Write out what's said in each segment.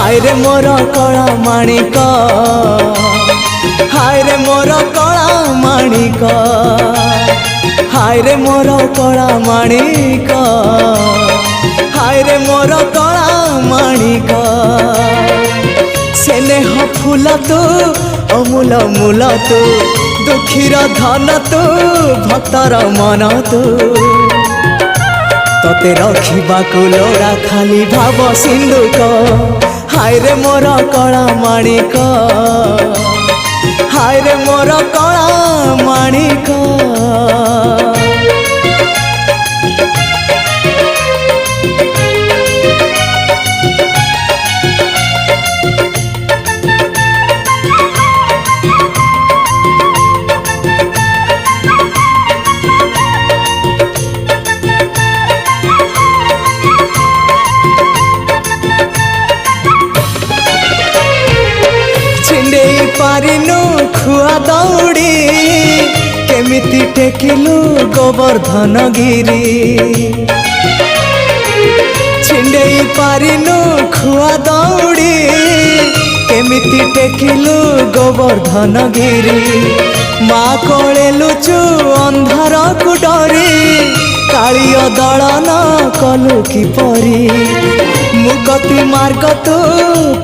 हाय रे मोर कला माणिक हाय रे मोर कला माणिक हाय रे मोर कला माणिक हाय रे मोर कला माणिक स्नेह फूल तू अमूल मूल तू दुखीर धन तू भक्तर मन तू तते रखा लोड़ा खाली भाव सिंधुक हाय रे मोर कला माणिक हाय रे मोर कला माणिक पारिनु खुआ दौड़ी केमिति टेकिलु गोवर्धन गिरी छिंडेई पारिनु खुआ दौड़ी केमिति टेकिलु गोवर्धन गिरी माँ कोले लुचु अंधार को डरी कालिय दलन कलु किपरी मुगति मार्ग तू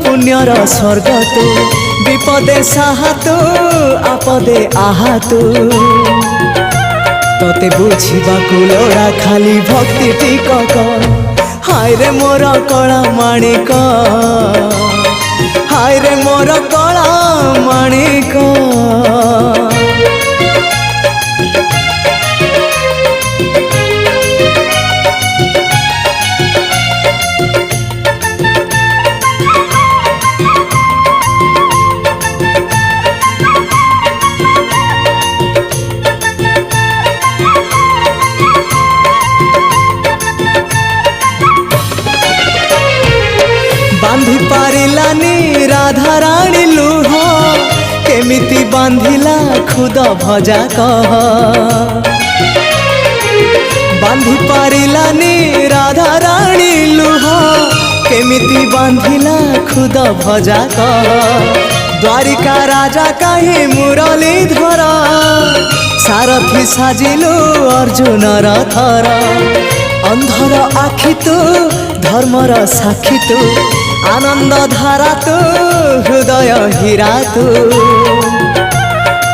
पुण्यर स्वर्ग तू विपदे साहातु आपदे आहतु तते बुझिबाकु लोड़ा खाली भक्ति टिकक हाय रे मोर कला माणिक हाय रे मोर कला माणिक बांधी पारिलानी राधा रानी लुह केमिति बांधिला खुद भजा कह बांधी पारिलानी राधा रानी लुह केमिति बांधिला खुद भजा कह द्वारिका राजा कहीं मुरलीधर सारथी साजिलु अर्जुन रथर अंधर आखि तू धर्मर साक्षी तू आनंद धारा तू हृदय हीरा तू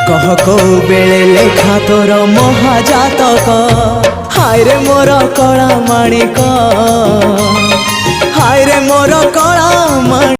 कह को बेले लेखा तोर महाजातक हाय रे मोर कला माणिक हाय रे मोर कला माणिक।